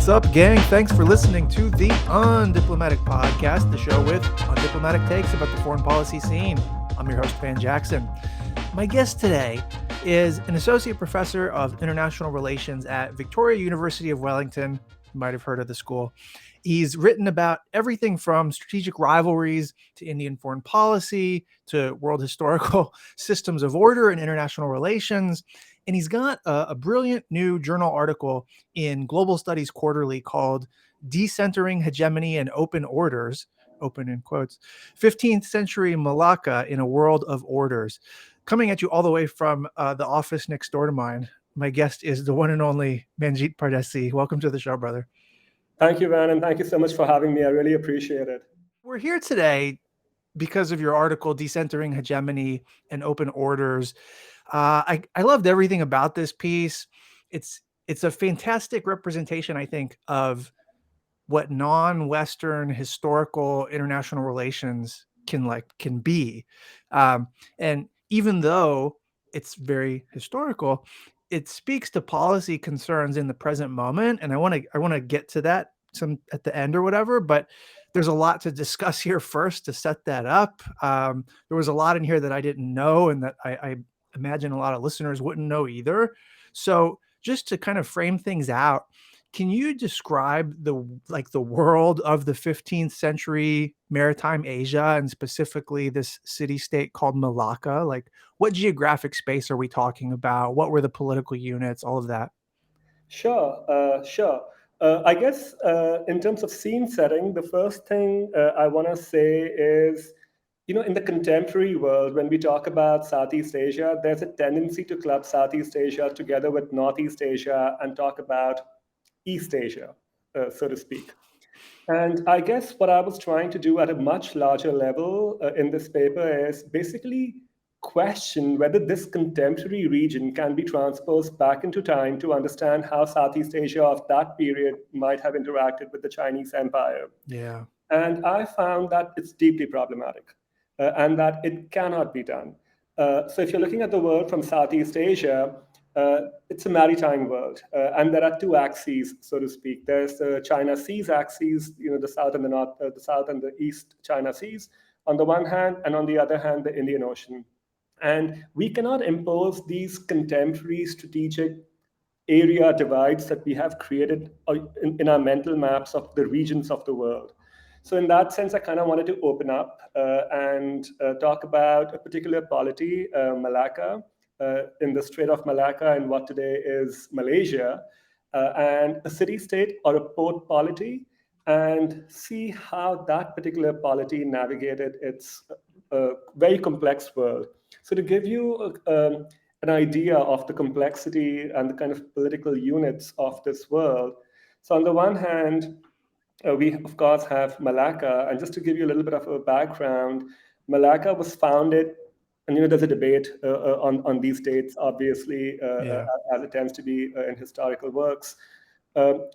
What's up, gang? Thanks for listening to the Undiplomatic Podcast, the show with undiplomatic takes about the foreign policy scene. I'm your host, Van Jackson. My guest today is an associate professor of international relations at Victoria University of Wellington. You might have heard of the school. He's written about everything from strategic rivalries to Indian foreign policy to world historical systems of order and international relations. And he's got a brilliant new journal article in Global Studies Quarterly called Decentering Hegemony and Open Orders, open in quotes, 15th Century Malacca in a World of Orders. Coming at you all the way from the office next door to mine, my guest is the one and only Manjeet Pardesi. Welcome to the show, brother. Thank you, Van, and thank you so much for having me. I really appreciate it. We're here today because of your article, Decentering Hegemony and Open Orders. I loved everything about this piece. It's a fantastic representation, I think, of what non-Western historical international relations can be. And even though it's very historical, it speaks to policy concerns in the present moment. And I want to get to that some at the end or whatever, but there's a lot to discuss here first to set that up. There was a lot in here that I didn't know and that I imagine a lot of listeners wouldn't know either. So just to kind of frame things out, can you describe the world of the 15th century maritime Asia and specifically this city-state called Malacca? Like, what geographic space are we talking about? What were the political units? All of that. Sure. I guess in terms of scene setting, the first thing I want to say is, in the contemporary world, when we talk about Southeast Asia, there's a tendency to club Southeast Asia together with Northeast Asia and talk about East Asia, so to speak. And I guess what I was trying to do at a much larger level in this paper is basically question whether this contemporary region can be transposed back into time to understand how Southeast Asia of that period might have interacted with the Chinese Empire. Yeah. And I found that it's deeply problematic and that it cannot be done. So if you're looking at the world from Southeast Asia, it's a maritime world, and there are two axes, so to speak. There's the China Seas axis, the south and the north, the south and the east China Seas, on the one hand, and on the other hand, the Indian Ocean. And we cannot impose these contemporary strategic area divides that we have created in our mental maps of the regions of the world. So in that sense, I kind of wanted to open up and talk about a particular polity, Malacca, in the Strait of Malacca in what today is Malaysia, and a city-state or a port polity, and see how that particular polity navigated its very complex world. So to give you an idea of the complexity and the kind of political units of this world, so on the one hand, we, of course, have Malacca. And just to give you a little bit of a background, Malacca was founded, and there's a debate on these dates, obviously, as it tends to be in historical works.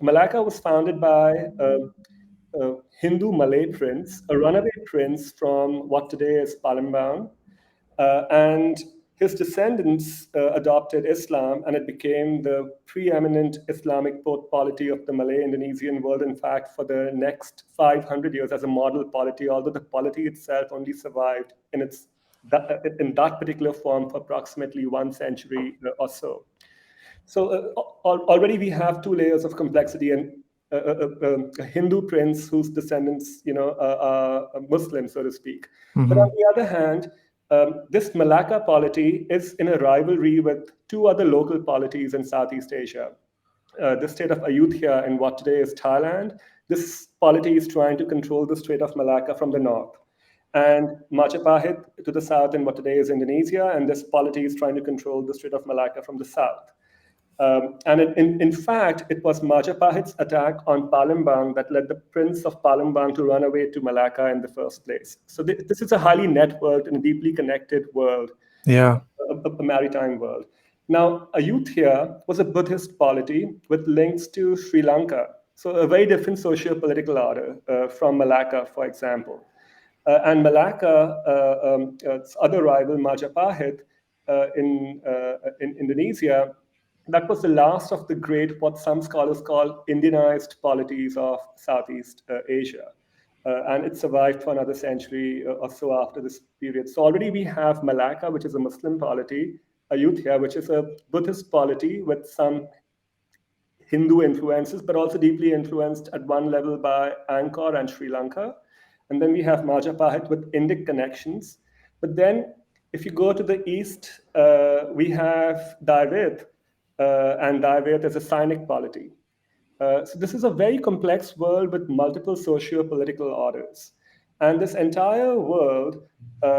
Malacca was founded by a Hindu Malay prince, a runaway prince from what today is Palembang. And his descendants adopted Islam, and it became the preeminent Islamic port polity of the Malay-Indonesian world, in fact, for the next 500 years as a model polity, although the polity itself only survived in that particular form for approximately 1 century or so. So already we have two layers of complexity, and a Hindu prince whose descendants, are Muslim, so to speak. Mm-hmm. But on the other hand, this Malacca polity is in a rivalry with two other local polities in Southeast Asia. The state of Ayutthaya in what today is Thailand. This polity is trying to control the Strait of Malacca from the north. And Majapahit to the south in what today is Indonesia. And this polity is trying to control the Strait of Malacca from the south. And in fact, it was Majapahit's attack on Palembang that led the Prince of Palembang to run away to Malacca in the first place. So this is a highly networked and deeply connected world, a maritime world. Now, Ayutthaya was a Buddhist polity with links to Sri Lanka, so a very different socio-political order from Malacca, for example. And Malacca, its other rival, Majapahit, in Indonesia, That was the last of the great, what some scholars call Indianized polities of Southeast Asia. And it survived for another century or so after this period. So already we have Malacca, which is a Muslim polity, Ayutthaya, which is a Buddhist polity with some Hindu influences, but also deeply influenced at one level by Angkor and Sri Lanka. And then we have Majapahit with Indic connections. But then if you go to the east, we have Dairith, and Dairith is a Sinic polity. So this is a very complex world with multiple socio-political orders. And this entire world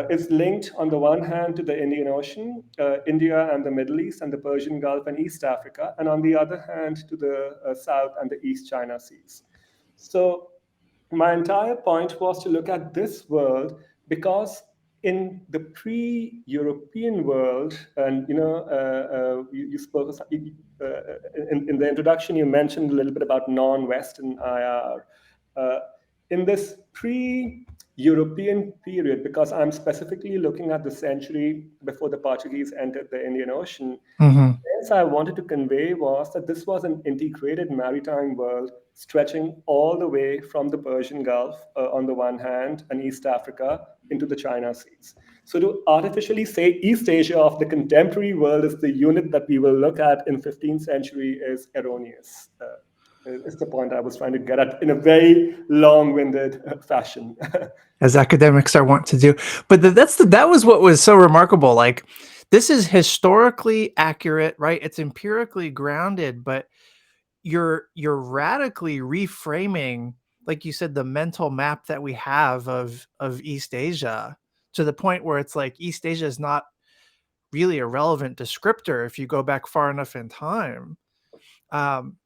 is linked on the one hand to the Indian Ocean, India and the Middle East and the Persian Gulf and East Africa, and on the other hand to the South and the East China Seas. So my entire point was to look at this world because in the pre-European world, and you spoke in the introduction, you mentioned a little bit about non-Western IR. In this pre-European period, because I'm specifically looking at the century before the Portuguese entered the Indian Ocean, Mhm. the sense I wanted to convey was that this was an integrated maritime world stretching all the way from the Persian Gulf on the one hand and East Africa into the China Seas. So to artificially say East Asia of the contemporary world is the unit that we will look at in 15th century is erroneous. Is the point I was trying to get at in a very long-winded fashion. As academics are wont to do. But that was what was so remarkable. Like, this is historically accurate, right? It's empirically grounded, but you're radically reframing, like you said, the mental map that we have of East Asia, to the point where it's like East Asia is not really a relevant descriptor if you go back far enough in time,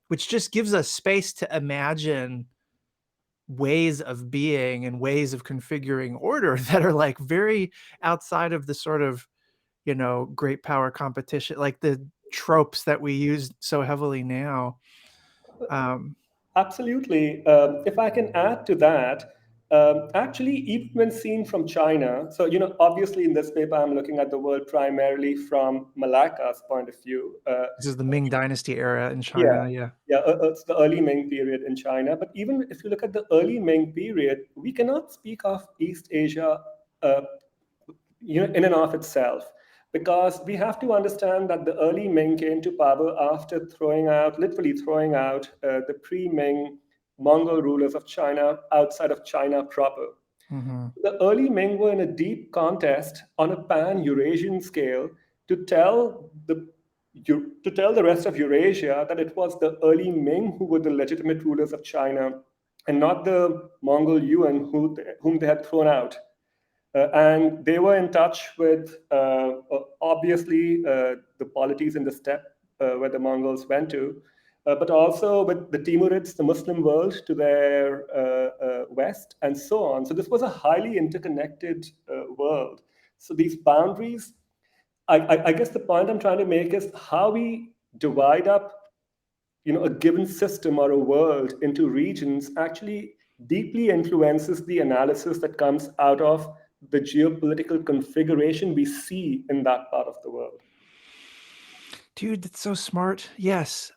which just gives us space to imagine ways of being and ways of configuring order that are like very outside of the sort of, great power competition, like the tropes that we use so heavily now. Absolutely. If I can add to that, actually, even when seen from China, so obviously in this paper I'm looking at the world primarily from Malacca's point of view. This is the Ming Dynasty era in Yeah, China. Yeah. yeah, it's the early Ming period in China. But even if you look at the early Ming period, we cannot speak of East Asia, uh, in and of itself, because we have to understand that the early Ming came to power after literally throwing out the pre-Ming Mongol rulers of China outside of China proper. Mm-hmm. The early Ming were in a deep contest on a pan-Eurasian scale to tell the rest of Eurasia that it was the early Ming who were the legitimate rulers of China and not the Mongol Yuan whom they had thrown out. And they were in touch with, obviously, the polities in the steppe where the Mongols went to, but also with the Timurids, the Muslim world to their west, and so on. So this was a highly interconnected world. So these boundaries, I guess the point I'm trying to make is how we divide up a given system or a world into regions actually deeply influences the analysis that comes out of the geopolitical configuration we see in that part of the world. Dude, that's so smart. Yes.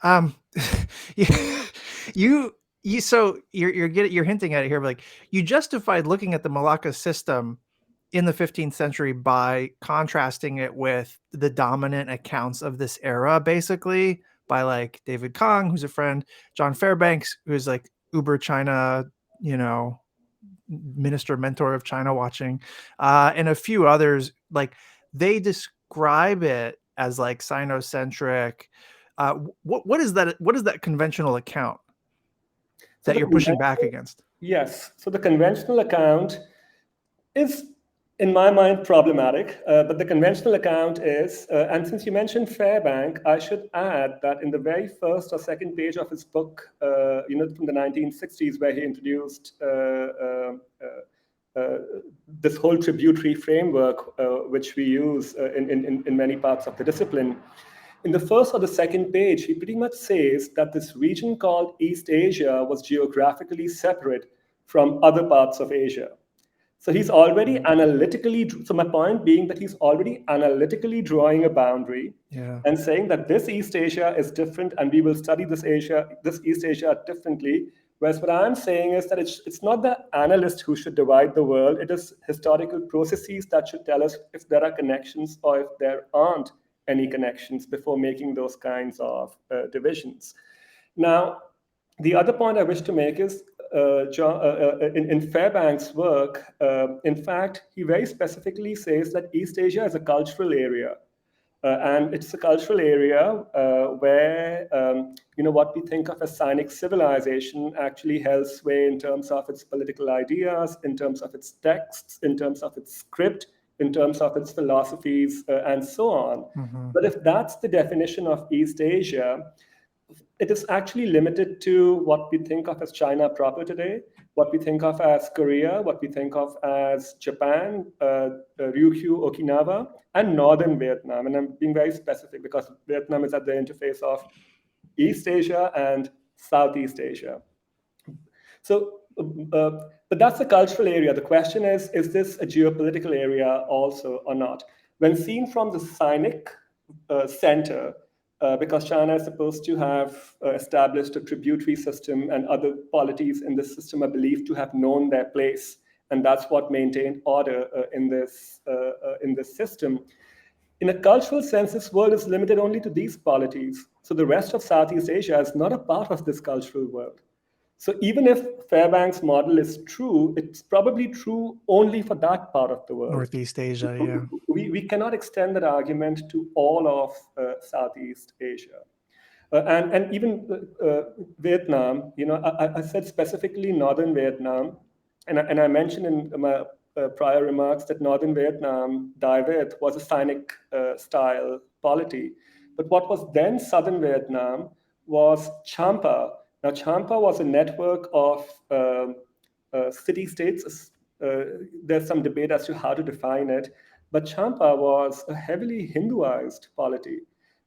you, so you're hinting at it here, but like, you justified looking at the Malacca system in the 15th century by contrasting it with the dominant accounts of this era, basically by like David Kong, who's a friend, John Fairbanks, who's like uber China, you know, minister mentor of China watching, and a few others. Like, they describe it as like Sino-centric. What is that? What is that conventional account So that the you're pushing back against? yes, so the conventional account is, in my mind, problematic. But the conventional account is, and since you mentioned Fairbank, I should add that in the very first or second page of his book, from the 1960s, where he introduced this whole tributary framework, which we use in many parts of the discipline. In the first or the second page, he pretty much says that this region called East Asia was geographically separate from other parts of Asia. So he's already analytically, so my point being that he's already analytically drawing a boundary Yeah. and saying that this East Asia is different and we will study this East Asia differently. Whereas what I'm saying is that it's not the analyst who should divide the world, it is historical processes that should tell us if there are connections or if there aren't any connections before making those kinds of divisions. Now, the other point I wish to make is in Fairbank's work, in fact, he very specifically says that East Asia is a cultural area. And it's a cultural area where what we think of as Sinic civilization actually held sway in terms of its political ideas, in terms of its texts, in terms of its script, in terms of its philosophies, and so on. Mm-hmm. But if that's the definition of East Asia, it is actually limited to what we think of as China proper today, what we think of as Korea, what we think of as Japan, Ryukyu, Okinawa, and northern Vietnam. And I'm being very specific because Vietnam is at the interface of East Asia and Southeast Asia. So, but that's the cultural area. The question is this a geopolitical area also or not? When seen from the Sinic center, because China is supposed to have established a tributary system and other polities in this system are believed to have known their place. And that's what maintained order in this system. In a cultural sense, this world is limited only to these polities. So the rest of Southeast Asia is not a part of this cultural world. So even if Fairbank's model is true, it's probably true only for that part of the world. Northeast Asia, yeah. We cannot extend that argument to all of Southeast Asia. And even Vietnam, I said specifically Northern Vietnam, and I mentioned in my prior remarks that Northern Vietnam, Dai Viet, was a Sinic style polity. But what was then Southern Vietnam was Champa. Now, Champa was a network of city-states. There's some debate as to how to define it, but Champa was a heavily Hinduized polity.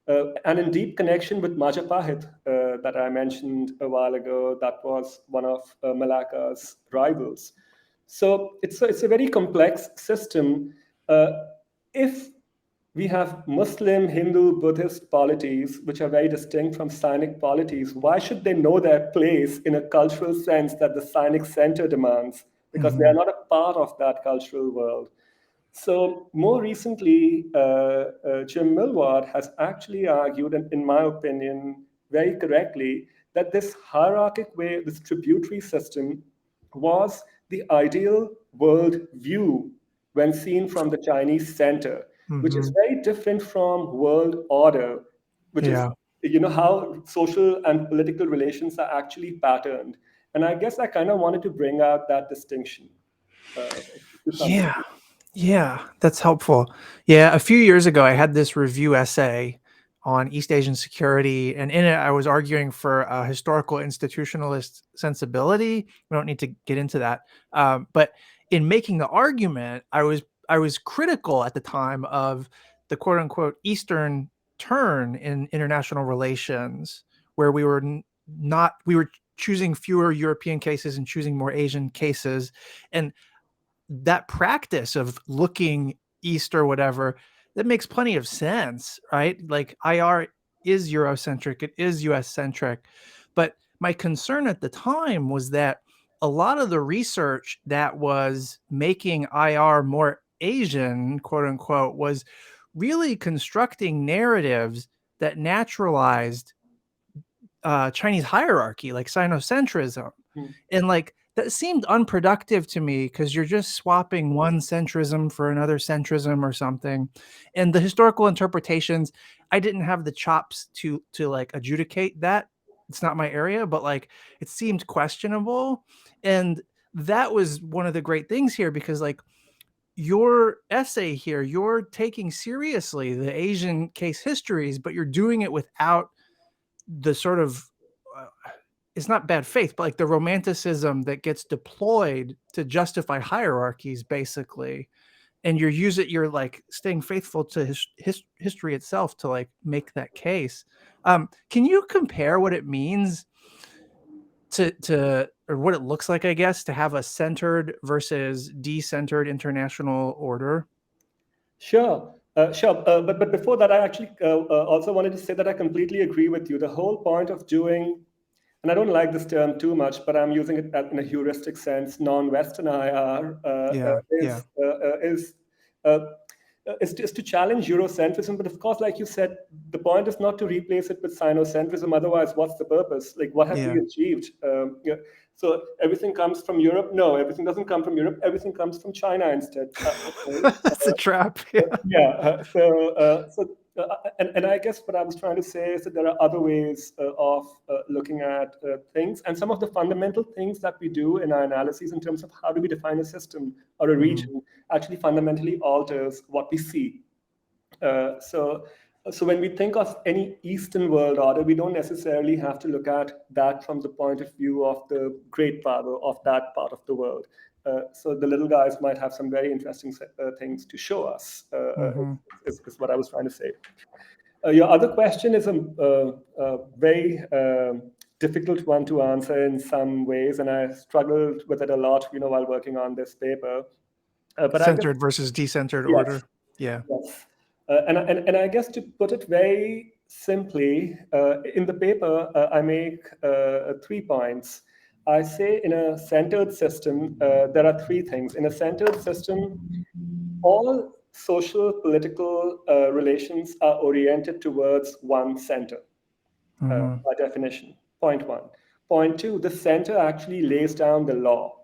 And in deep connection with Majapahit that I mentioned a while ago, that was one of Malacca's rivals. So it's a very complex system. If we have Muslim, Hindu, Buddhist polities, which are very distinct from Sinic polities, why should they know their place in a cultural sense that the Sinic center demands? Because they are Mm-hmm. not a part of that cultural world. So more recently, Jim Millward has actually argued, and in my opinion, very correctly, that this hierarchic way, this tributary system, was the ideal world view when seen from the Chinese center, which is Mm-hmm. very different from world order, which is Yeah. how social and political relations are actually patterned. And I guess I kind of wanted to bring out that distinction to some Yeah. degree. Yeah, that's helpful. Yeah, a few years ago, I had this review essay on East Asian security, and in it, I was arguing for a historical institutionalist sensibility. We don't need to get into that, but in making the argument, I was critical at the time of the quote unquote Eastern turn in international relations, where we were not we were choosing fewer European cases and choosing more Asian cases, and that practice of looking east or whatever, that makes plenty of sense, right? Like IR is Eurocentric, it is US centric. But my concern at the time was that a lot of the research that was making IR more Asian, quote unquote, was really constructing narratives that naturalized Chinese hierarchy, like Sinocentrism. Hmm. And like that seemed unproductive to me because you're just swapping one centrism for another centrism or something. And the historical interpretations, I didn't have the chops to like adjudicate that. It's not my area, but like it seemed questionable. And that was one of the great things here because like your essay here, you're taking seriously the Asian case histories, but you're doing it without the sort of uh, it's not bad faith, but like the romanticism that gets deployed to justify hierarchies, basically. And you're like staying faithful to history itself to like make that case. Can you compare what it means or what it looks like, I guess, to have a centered versus decentered international order? Sure, sure. But before that, I actually also wanted to say that I completely agree with you. The whole point of doing, and I don't like this term too much, but I'm using it in a heuristic sense, non-Western IR, Yeah, yeah. uh, is to challenge Eurocentrism. But of course, like you said, the point is not to replace it with Sino-centrism. Otherwise, what's the purpose? Like, what have we Yeah. achieved? Yeah. So everything comes from Europe? No, everything doesn't come from Europe. Everything comes from China instead. Okay. That's a trap. Yeah. Yeah. And I guess what I was trying to say is that there are other ways of looking at things, and some of the fundamental things that we do in our analyses in terms of how do we define a system or a region actually fundamentally alters what we see. Uh, so, so when we think of any Eastern world order, we don't necessarily have to look at that from the point of view of the great power of that part of the world. So the little guys might have some very interesting things to show us, is what I was trying to say. Your other question is a very difficult one to answer in some ways, and I struggled with it a lot, while working on this paper. But I guess, Centered versus decentered yes, order. Yeah. yes. And I guess to put it very simply, in the paper, I make 3 points. I say in a centered system, there are three things. In a centered system, all social political relations are oriented towards one center, by definition. Point one. Point two, the center actually lays down the law.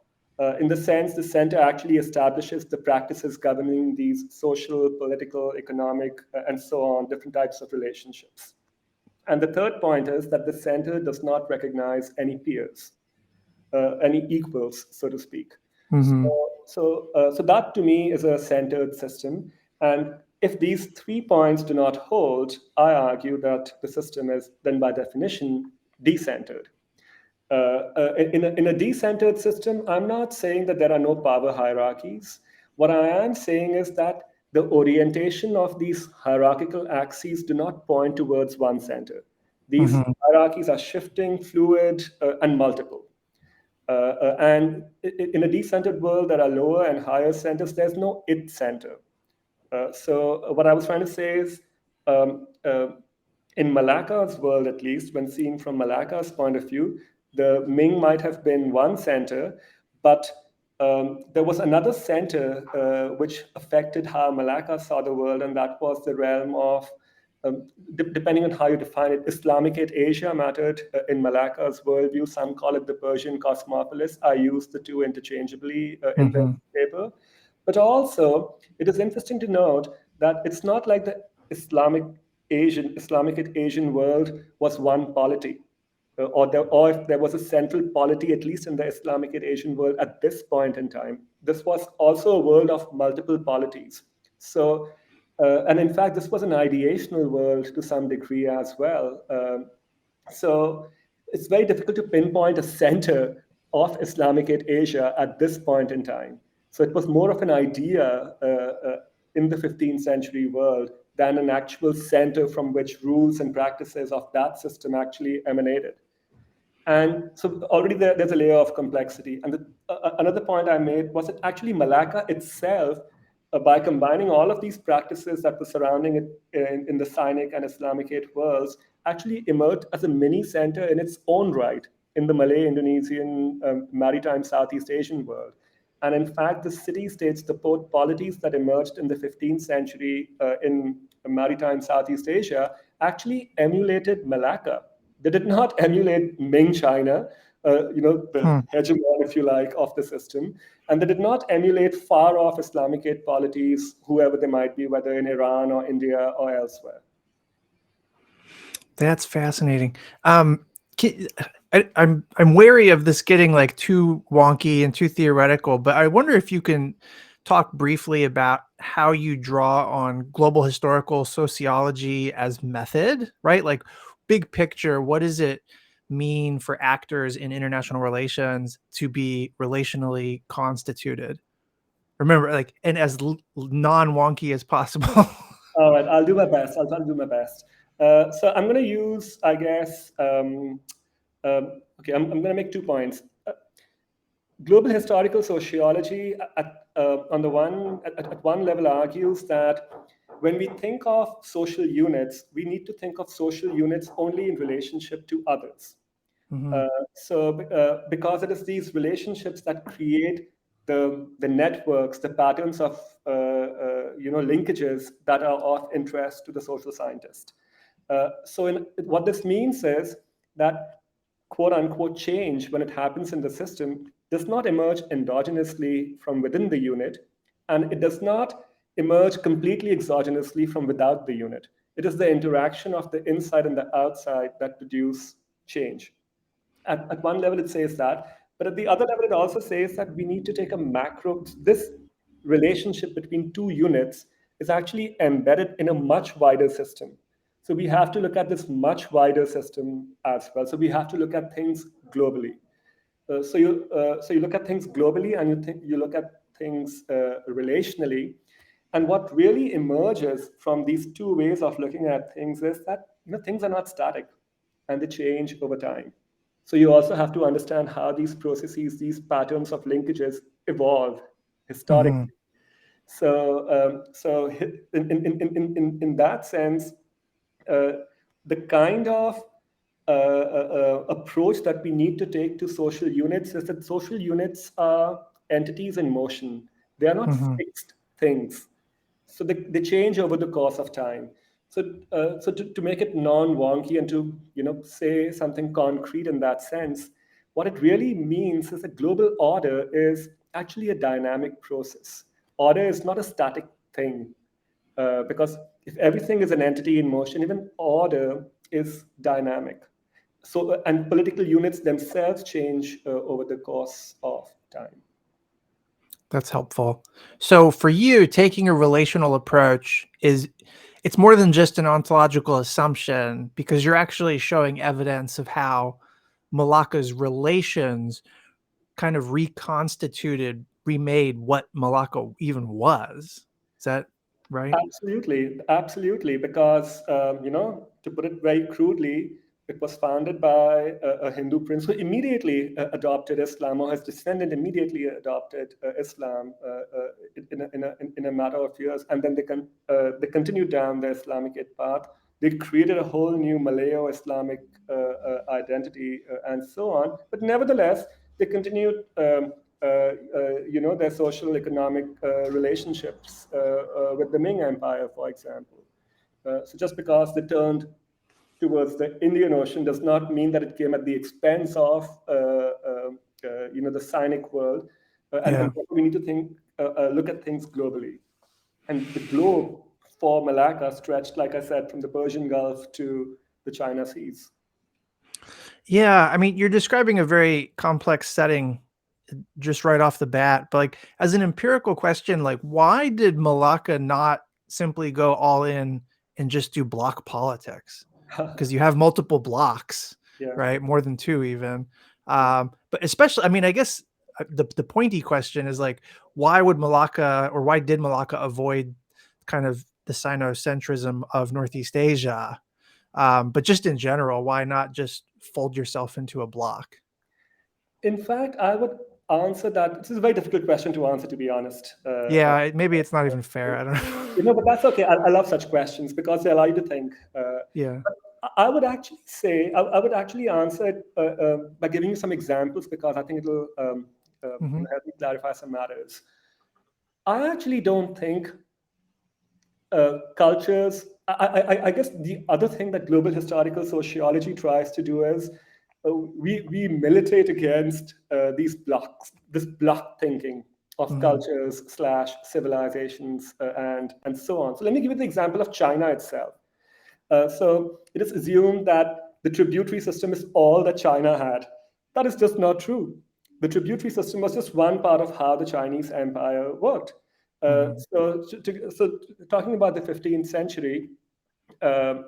In the sense, the center actually establishes the practices governing these social, political, economic, and so on, different types of relationships. And the third point is that the center does not recognize any peers, any equals, so to speak. So that to me is a centered system. And if these 3 points do not hold, I argue that the system is then by definition decentered. In a decentered system, I'm not saying that there are no power hierarchies. What I am saying is that the orientation of these hierarchical axes do not point towards one center. These hierarchies are shifting, fluid, and multiple. And in a decentered world, there are lower and higher centers. There's no it center. So what I was trying to say is, in Malacca's world, at least, when seen from Malacca's point of view, the Ming might have been one center, but there was another center which affected how Malacca saw the world, and that was the realm of, depending on how you define it, Islamicate Asia mattered in Malacca's worldview. Some call it the Persian cosmopolis. I use the two interchangeably in the paper. But also, it is interesting to note that it's not like the Islamicate Asian world was one polity, or if there was a central polity, at least in the Islamicate Asian world at this point in time. This was also a world of multiple polities. So, and in fact, this was an ideational world to some degree as well. So it's very difficult to pinpoint a center of Islamicate Asia at this point in time. So it was more of an idea in the 15th century world than an actual center from which rules and practices of that system actually emanated. And so already there's a layer of complexity. And another point I made was that actually Malacca itself, by combining all of these practices that were surrounding it in the Sinic and Islamicate worlds, actually emerged as a mini center in its own right in the Malay, Indonesian, maritime Southeast Asian world. And in fact, the city-states, the port polities that emerged in the 15th century in maritime Southeast Asia actually emulated Malacca. They did not emulate Ming China, the hegemon, if you like, of the system. And they did not emulate far off Islamicate polities, whoever they might be, whether in Iran or India or elsewhere. That's fascinating. I'm wary of this getting like too wonky and too theoretical, but I wonder if you can talk briefly about how you draw on global historical sociology as method, right? Like big picture, what does it mean for actors in international relations to be relationally constituted? Remember, like, and as non-wonky as possible. All right, I'll do my best. I'll try to do my best. So I'm going to use, I guess, Okay, I'm going to make 2 points. Global historical sociology, on the one at one level, argues that when we think of social units, we need to think of social units only in relationship to others. Hmm. Uh, because it is these relationships that create the networks, the patterns of linkages that are of interest to the social scientist. What this means is that quote unquote change, when it happens in the system, does not emerge endogenously from within the unit, and it does not emerge completely exogenously from without the unit. It is the interaction of the inside and the outside that produce change. At one level, it says that, but at the other level, it also says that we need to take a macro. This relationship between two units is actually embedded in a much wider system. So we have to look at this much wider system as well. So we have to look at things globally. So you look at things globally, and you look at things relationally. And what really emerges from these two ways of looking at things is that things are not static, and they change over time. So you also have to understand how these processes, these patterns of linkages evolve Hmm. historically. In that sense, uh, the kind of approach that we need to take to social units is that social units are entities in motion. They are not Hmm. fixed things. So they change over the course of time. So to make it non-wonky and to say something concrete in that sense, what it really means is that global order is actually a dynamic process. Order is not a static thing, because if everything is an entity in motion, even order is dynamic. And political units themselves change over the course of time. That's helpful. So for you, taking a relational approach it's more than just an ontological assumption because you're actually showing evidence of how Malacca's relations kind of reconstituted, remade what Malacca even was. Is that right? Absolutely, absolutely. Because to put it very crudely, it was founded by a Hindu prince who immediately adopted Islam, or his descendant immediately adopted Islam in a matter of years, and then they continued down the Islamic path. They created a whole new Malayo-Islamic identity, and so on. But nevertheless, they continued. Their social economic relationships with the Ming Empire, for example. So just because they turned towards the Indian Ocean does not mean that it came at the expense of the Sinic world. And Yeah. we need to look at things globally. And the globe for Malacca stretched, like I said, from the Persian Gulf to the China Seas. Yeah, I mean, you're describing a very complex setting just right off the bat, but like as an empirical question, like why did Malacca not simply go all in and just do block politics? Because you have multiple blocks, Yeah. right? More than two even. But especially, I mean, I guess the pointy question is like, why would Malacca or why did Malacca avoid kind of the Sino-centrism of Northeast Asia? But just in general, why not just fold yourself into a block? In fact, I would answer that. This is a very difficult question to answer, to be honest. Yeah, maybe it's not even fair. I don't know. But that's okay. I love such questions because they allow you to think. Yeah. But I would actually say, I would actually answer it by giving you some examples, because I think it'll Hmm. help me clarify some matters. I actually don't think cultures. I guess the other thing that global historical sociology tries to do is we militate against these blocks, this block thinking of Hmm. cultures slash civilizations and so on. So let me give you the example of China itself. So it is assumed that the tributary system is all that China had. That is just not true. The tributary system was just one part of how the Chinese empire worked. Hmm. So talking about the 15th century, uh,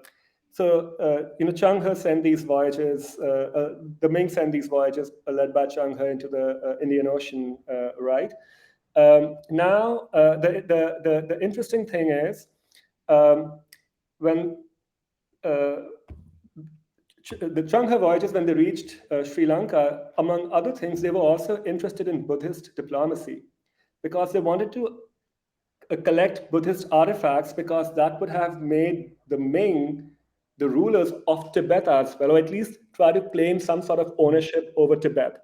Cheng He sent these voyages, the Ming sent these voyages led by Cheng He into the Indian Ocean, right? The interesting thing is, um, when uh, the Changha voyages, when they reached Sri Lanka, among other things, they were also interested in Buddhist diplomacy because they wanted to collect Buddhist artifacts because that would have made the Ming the rulers of Tibet as well, or at least try to claim some sort of ownership over Tibet.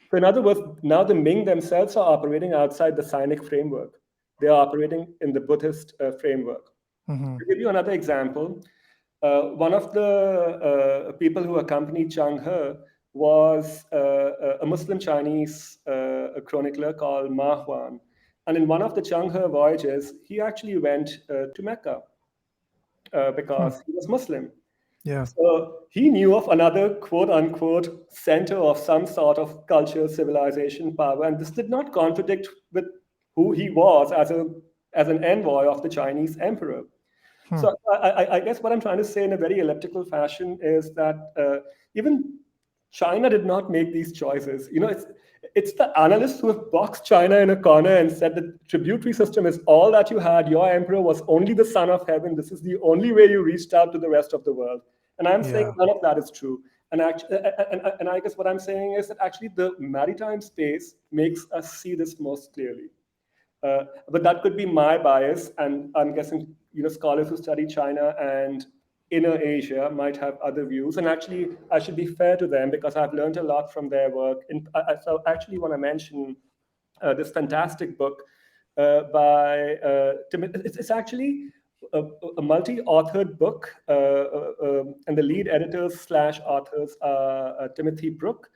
So, in other words, now the Ming themselves are operating outside the Sinic framework. They are operating in the Buddhist framework. Hmm. To give you another example, one of the people who accompanied Chang He was a Muslim Chinese chronicler called Ma Huan. And in one of the Chang He voyages, he actually went to Mecca Hmm. because he was Muslim. Yeah. So he knew of another quote unquote center of some sort of culture, civilization, power, and this did not contradict with who he was as an envoy of the Chinese emperor. Hmm. So I guess what I'm trying to say in a very elliptical fashion is that even China did not make these choices. It's the analysts who have boxed China in a corner and said the tributary system is all that you had. Your emperor was only the son of heaven. This is the only way you reached out to the rest of the world. And I'm saying Yeah. none of that is true. And actually, and I guess what I'm saying is that actually the maritime space makes us see this most clearly. But that could be my bias, and I'm guessing scholars who study China and inner Asia might have other views. And actually, I should be fair to them because I've learned a lot from their work. And so I actually want to mention this fantastic book it's actually a multi-authored book, and the lead editors slash authors are Timothy Brook,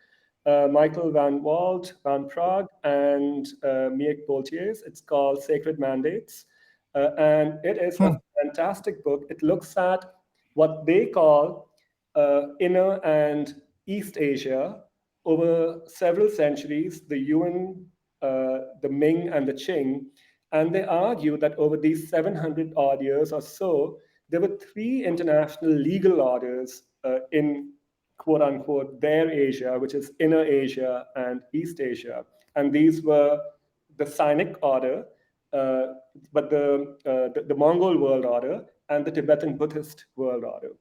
Michael Van Walt, Van Prague, and Miek Boltiers. It's called Sacred Mandates. And it is a Hmm. fantastic book. It looks at what they call Inner and East Asia over several centuries, the Yuan, the Ming, and the Qing. And they argue that over these 700 odd years or so, there were three international legal orders in quote unquote their Asia, which is Inner Asia and East Asia. And these were the Sinic order, uh, but the Mongol world order and the Tibetan Buddhist world order.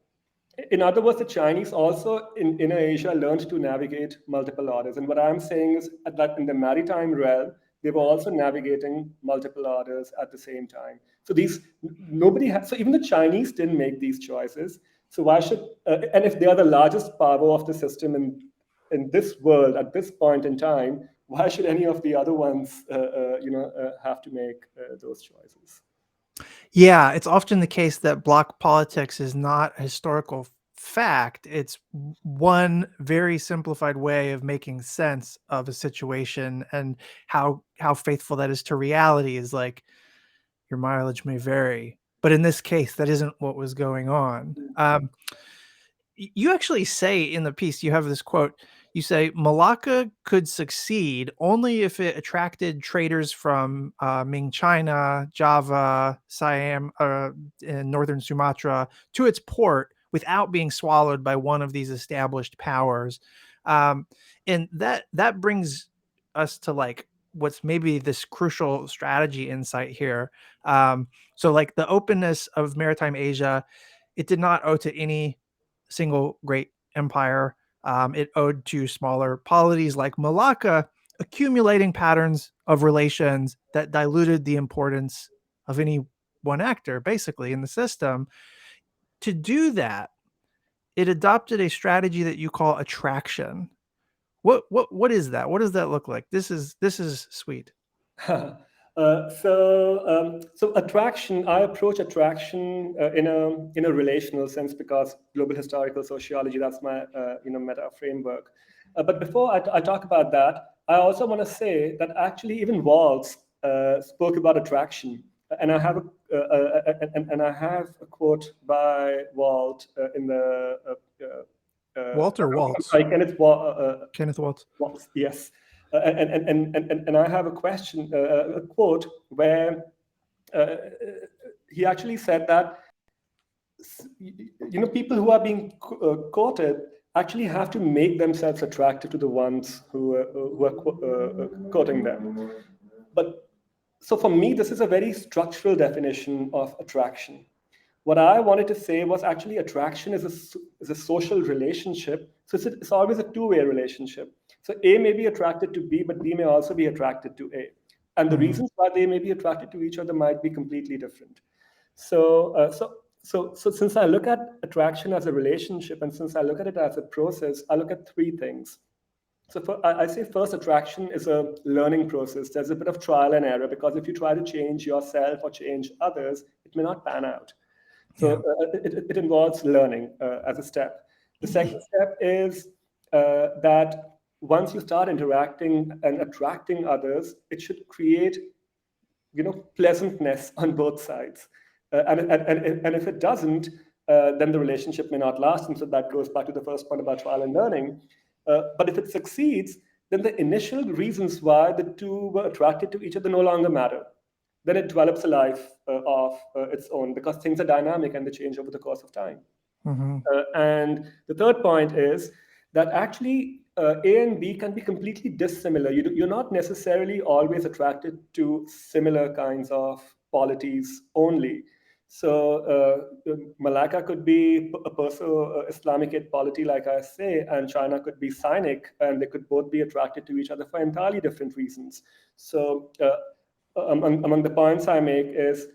In other words, the Chinese also in Inner Asia learned to navigate multiple orders. And what I'm saying is that in the maritime realm, they were also navigating multiple orders at the same time. So so even the Chinese didn't make these choices. So why should, and if they are the largest power of the system in this world at this point in time, why should any of the other ones, have to make those choices? Yeah, it's often the case that block politics is not a historical fact. It's one very simplified way of making sense of a situation, and how faithful that is to reality is like your mileage may vary. But in this case, that isn't what was going on. You actually say in the piece, you have this quote. You say Malacca could succeed only if it attracted traders from Ming China, Java, Siam, and northern Sumatra to its port without being swallowed by one of these established powers. Um, and that brings us to like what's maybe this crucial strategy insight here. So like the openness of maritime Asia, it did not owe to any single great empire. It owed to smaller polities like Malacca accumulating patterns of relations that diluted the importance of any one actor, basically, in the system. To do that, it adopted a strategy that you call attraction. What is that? What does that look like? This is sweet. So attraction, I approach attraction in a relational sense because global historical sociology, that's my meta framework. But before I talk about that, I also want to say that actually even Waltz spoke about attraction, and I have and I have a quote by Walt in the Walter I'm Waltz. sorry, Kenneth Waltz. Yes. And I have a question, a quote where uh, he actually said that people who are being quoted actually have to make themselves attractive to the ones who are quoting them. But so for me, this is a very structural definition of attraction. What I wanted to say was actually attraction is a social relationship. So it's always a two-way relationship. So A may be attracted to B, but B may also be attracted to A. And the reasons why they may be attracted to each other might be completely different. So since I look at attraction as a relationship, and since I look at it as a process, I look at three things. So I say first, attraction is a learning process. There's a bit of trial and error, because if you try to change yourself or change others, it may not pan out. So it involves learning as a step. The second step is that once you start interacting and attracting others, it should create, pleasantness on both sides. And if it doesn't, then the relationship may not last. And so that goes back to the first point about trial and learning. But if it succeeds, then the initial reasons why the two were attracted to each other no longer matter. Then it develops a life of its own, because things are dynamic and they change over the course of time. And the third point is that actually A and B can be completely dissimilar. You're not necessarily always attracted to similar kinds of polities only. So Malacca could be a Perso-Islamicate polity, like I say, and China could be Sinic, and they could both be attracted to each other for entirely different reasons. So among the points I make is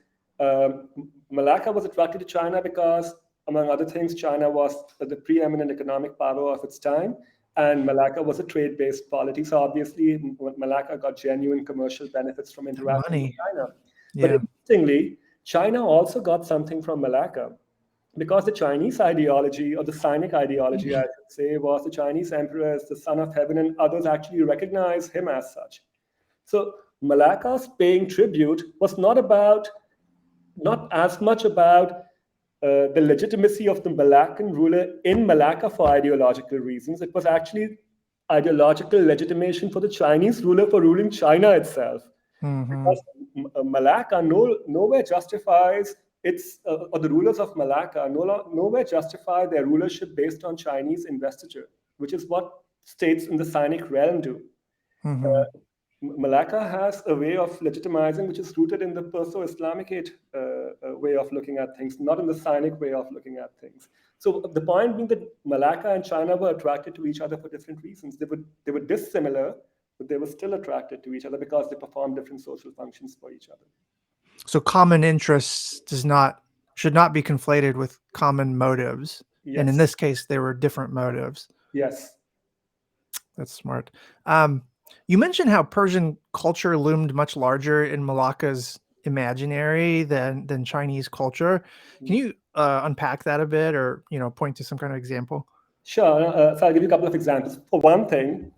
Malacca was attracted to China because, among other things, China was the preeminent economic power of its time, and Malacca was a trade-based polity. So obviously, Malacca got genuine commercial benefits from interacting with China. But interestingly, China also got something from Malacca, because the Chinese ideology, or the Sinic ideology, I should say, was the Chinese emperor as the son of heaven, and others actually recognize him as such. So Malacca's paying tribute was not as much about the legitimacy of the Malaccan ruler in Malacca for ideological reasons. It was actually ideological legitimation for the Chinese ruler for ruling China itself. Because Malacca nowhere justifies or the rulers of Malacca nowhere justify their rulership based on Chinese investiture, which is what states in the Sinic realm do. Malacca has a way of legitimizing which is rooted in the Perso-Islamicate way of looking at things, not in the Sinic way of looking at things. So the point being that Malacca and China were attracted to each other for different reasons. They were dissimilar, but they were still attracted to each other because they performed different social functions for each other. So common interests should not be conflated with common motives. Yes. And in this case, they were different motives. Yes. That's smart. You mentioned how Persian culture loomed much larger in Malacca's imaginary than Chinese culture. Can you unpack that a bit, or point to some kind of example? Sure. So I'll give you a couple of examples. For one thing,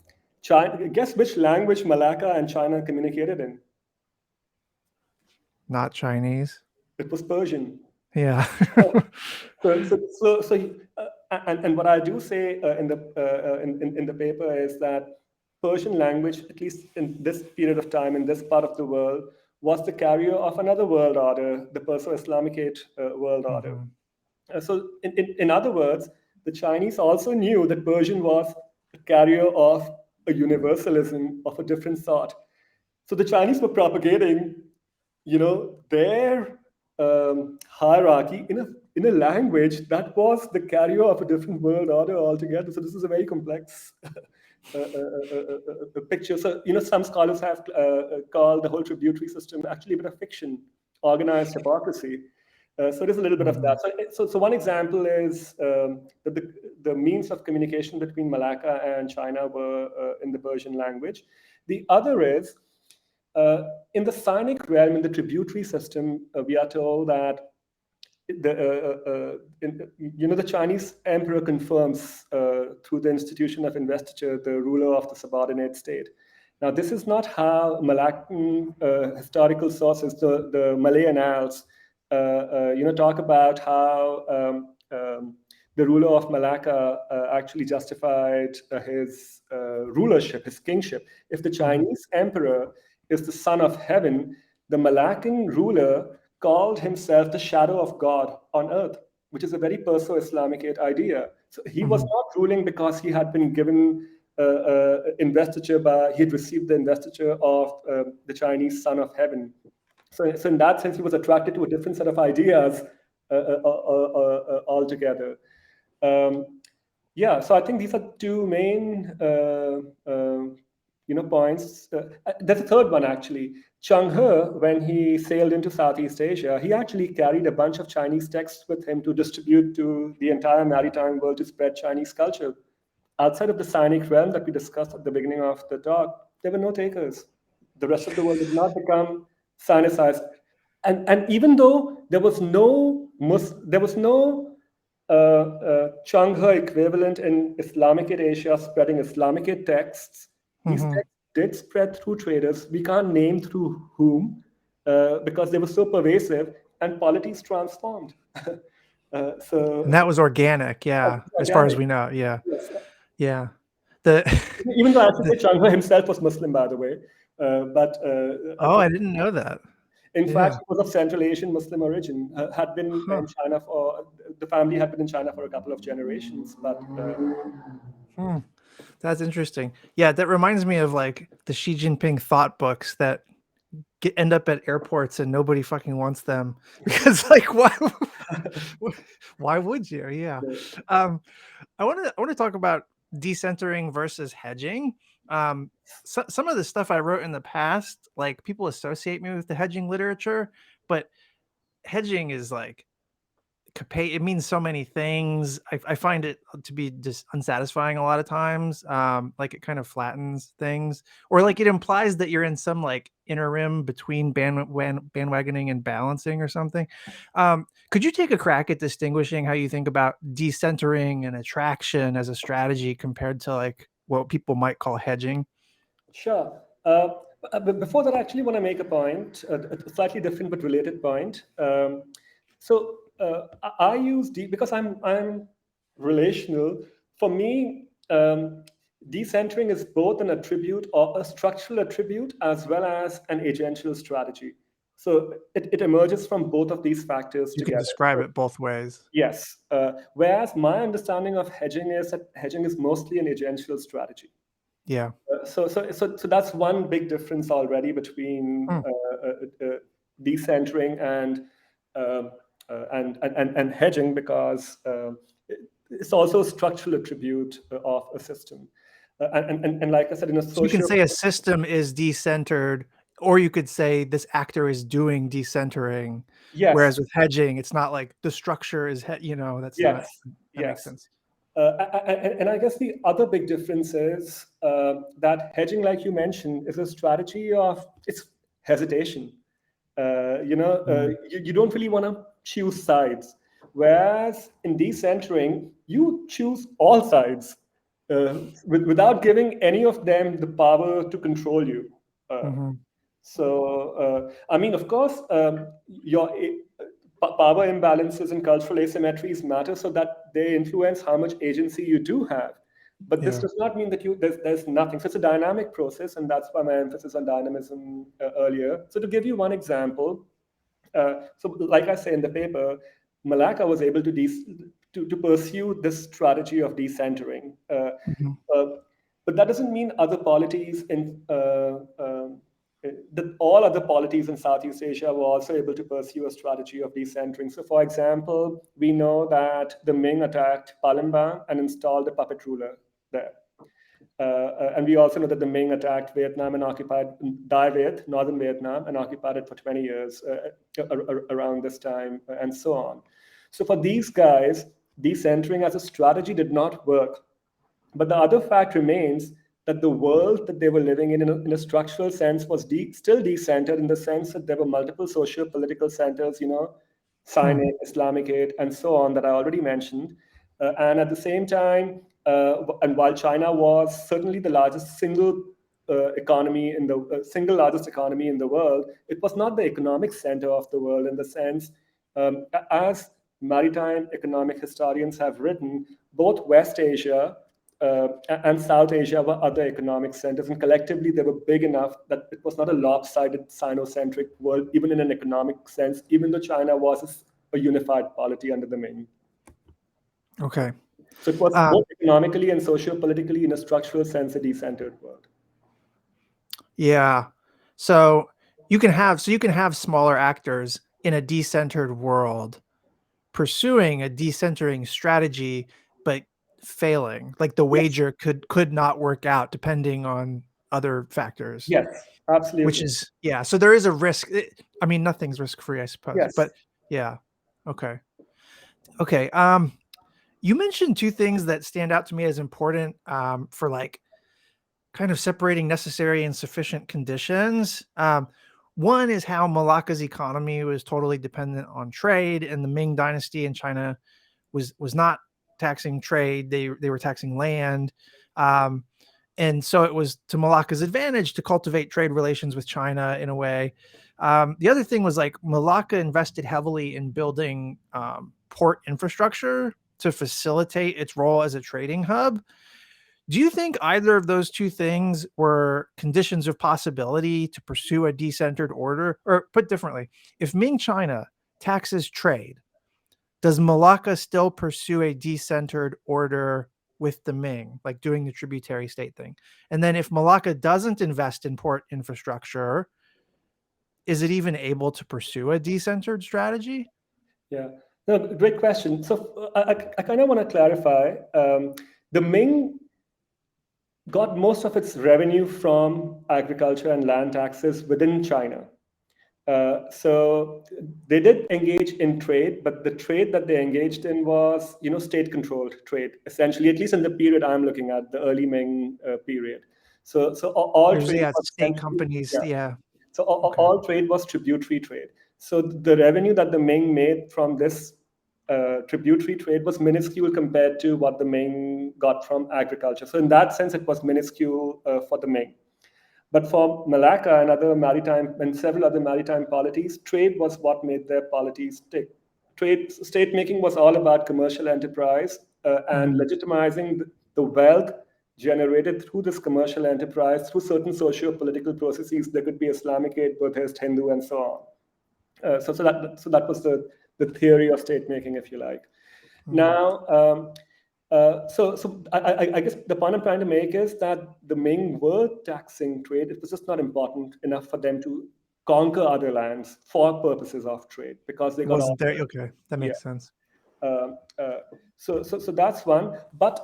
guess which language Malacca and China communicated in? Not Chinese. It was Persian. Yeah. And what I do say in the paper is that Persian language, at least in this period of time, in this part of the world, was the carrier of another world order, the Perso-Islamicate world order. So in other words, the Chinese also knew that Persian was a carrier of a universalism of a different sort. So the Chinese were propagating, their hierarchy in a language that was the carrier of a different world order altogether. So this is a very complex picture. So some scholars have called the whole tributary system actually a bit of fiction, organized hypocrisy. So there's a little bit of that. So one example is that the means of communication between Malacca and China were in the Persian language. The other is in the Sinic realm, in the tributary system, we are told that the Chinese emperor confirms through the institution of investiture the ruler of the subordinate state. Now, this is not how Malaccan historical sources, the Malay annals, talk about how the ruler of Malacca actually justified his rulership, his kingship. If the Chinese emperor is the son of heaven, the Malaccan ruler called himself the shadow of God on earth, which is a very Perso-Islamicate idea. So he was not ruling because he had been given investiture he had received the investiture of the Chinese son of heaven. So in that sense, he was attracted to a different set of ideas altogether. Um, yeah, so I think these are two main points. There's a third one actually. Cheng He, when he sailed into Southeast Asia, he actually carried a bunch of Chinese texts with him to distribute to the entire maritime world to spread Chinese culture. Outside of the Sinic realm that we discussed at the beginning of the talk, there were no takers. The rest of the world did not become Sinicized. And even though there was no Changhar equivalent in Islamic Asia spreading Islamic texts, these Mhm. texts did spread through traders. We can't name through whom because they were so pervasive and polities transformed. And So that was organic, yeah, as far as organic. we know, yeah. Yes. Yeah. The Even though I should the say Changhar himself was Muslim, by the way. But Oh, I didn't know that. in fact, Yeah. he was of Central Asian Muslim origin, had been Huh. in China for, the family had been in China for a couple of generations. But Hmm. That's interesting. Yeah, that reminds me of like the Xi Jinping thought books that end up at airports and nobody fucking wants them because like why would you? Yeah. Um I want to talk about decentering versus hedging. Some of the stuff I wrote in the past, like people associate me with the hedging literature, but hedging is like it means so many things. I find it to be just unsatisfying a lot of times. Like it kind of flattens things, or like it implies that you're in some like interim between bandwagoning and balancing or something. Could you take a crack at distinguishing how you think about decentering and attraction as a strategy compared to like what people might call hedging? sure. But before that, I actually want to make a point, a slightly different but related point. I use because I'm relational. For me, decentering is both an attribute or a structural attribute as well as an agential strategy. So it emerges from both of these factors You can together. describe So, it both ways. yes. Whereas my understanding of hedging is that hedging is mostly an agential strategy. Yeah. So that's one big difference already between Hmm. decentering um, and hedging, because it's also a structural attribute of a system. And like I said, in a So you can social, say a system is decentered, or you could say this actor is doing decentering. yes, Whereas with hedging, it's not like the structure is, that's not, yes, that makes yes. sense. And I guess the other big difference is that hedging, like you mentioned, is a strategy of it's hesitation. Mhm. You don't really want to choose sides. Whereas in decentering, you choose all sides without giving any of them the power to control you. Uh, Mhm. I mean, of course, your power imbalances and cultural asymmetries matter so that they influence how much agency you do have. But this Yeah. does not mean that there's nothing. So it's a dynamic process, and that's why my emphasis on dynamism earlier. So to give you one example, so like I say in the paper, Malacca was able to pursue this strategy of decentering. Mhm. Uh, but that doesn't mean other polities in that all other polities in Southeast Asia were also able to pursue a strategy of decentering. So, for example, we know that the Ming attacked Palembang and installed a puppet ruler there. And we also know that the Ming attacked Vietnam and occupied Dai Viet, northern Vietnam, and occupied it for 20 years around this time, and so on. So for these guys, decentering as a strategy did not work. But the other fact remains that the world that they were living in a structural sense, was still decentered in the sense that there were multiple socio-political centers, Hmm. Sinaic, Islamic aid, and so on that I already mentioned. And at the same time, and while China was certainly the largest single largest economy in the world, it was not the economic center of the world in the sense, as maritime economic historians have written, both West Asia and South Asia were other economic centers, and collectively they were big enough that it was not a lopsided Sino-centric world, even in an economic sense, even though China was a unified polity under the Ming. Okay. So it was Um, both economically and socio-politically, in a structural sense, a decentered world. yeah. So you can have smaller actors in a decentered world, pursuing a decentering strategy, but failing. Like the Yes, wager could not work out depending on other factors, yes, which absolutely. is yeah. So there is a risk. I mean, nothing's risk free, I suppose. Yes. But yeah, okay, okay. You mentioned two things that stand out to me as important for like kind of separating necessary and sufficient conditions. One is how Malacca's economy was totally dependent on trade, and the Ming Dynasty in China was not taxing trade; they were taxing land, um, and so it was to Malacca's advantage to cultivate trade relations with China in a way. The other thing was like Malacca invested heavily in building port infrastructure to facilitate its role as a trading hub. Do you think either of those two things were conditions of possibility to pursue a decentered order? Or put differently, if Ming China taxes trade, does Malacca still pursue a decentered order with the Ming, like doing the tributary state thing? And then if Malacca doesn't invest in port infrastructure, is it even able to pursue a decentered strategy? Yeah. No, great question. So I kind of want to clarify. The Ming got most of its revenue from agriculture and land taxes within China. So they did engage in trade, but the trade that they engaged in was, state-controlled trade, essentially, at least in the period I'm looking at, the early Ming period. So all There's trade yeah, was state essentially, companies. yeah. Yeah. So Okay. all trade was tributary trade. So the revenue that the Ming made from this tributary trade was minuscule compared to what the Ming got from agriculture. So in that sense, it was minuscule for the Ming. But for Malacca and other maritime and several other maritime polities, trade was what made their polities tick. Trade state making was all about commercial enterprise and Mhm. legitimizing the wealth generated through this commercial enterprise through certain socio-political processes. There could be Islamic aid, Buddhist, Hindu, and so on. So that was the theory of state making, if you like. Mhm. Now, I guess the point I'm trying to make is that the Ming were taxing trade. It was just not important enough for them to conquer other lands for purposes of trade because they It got wasn't all. there. Okay, that Yeah. makes sense. Uh, uh, so that's one. But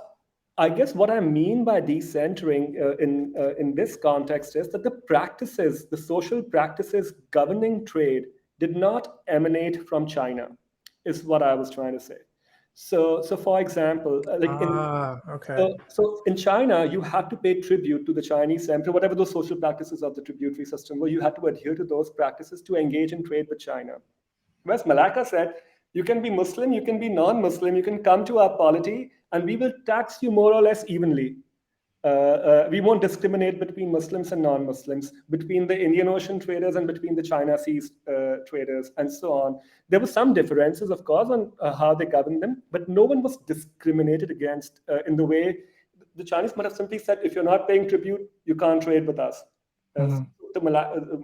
I guess what I mean by decentering in this context is that the practices, the social practices governing trade, did not emanate from China, is what I was trying to say. So for example, like in Okay. so in China, you had to pay tribute to the Chinese emperor, whatever those social practices of the tributary system were. You had to adhere to those practices to engage in trade with China. Whereas Malacca said, you can be Muslim, you can be non-Muslim, you can come to our polity, and we will tax you more or less evenly. We won't discriminate between Muslims and non-Muslims, between the Indian Ocean traders and between the China Seas traders, and so on. There were some differences, of course, on how they governed them, but no one was discriminated against in the way the Chinese might have simply said, if you're not paying tribute, you can't trade with us. Mhm.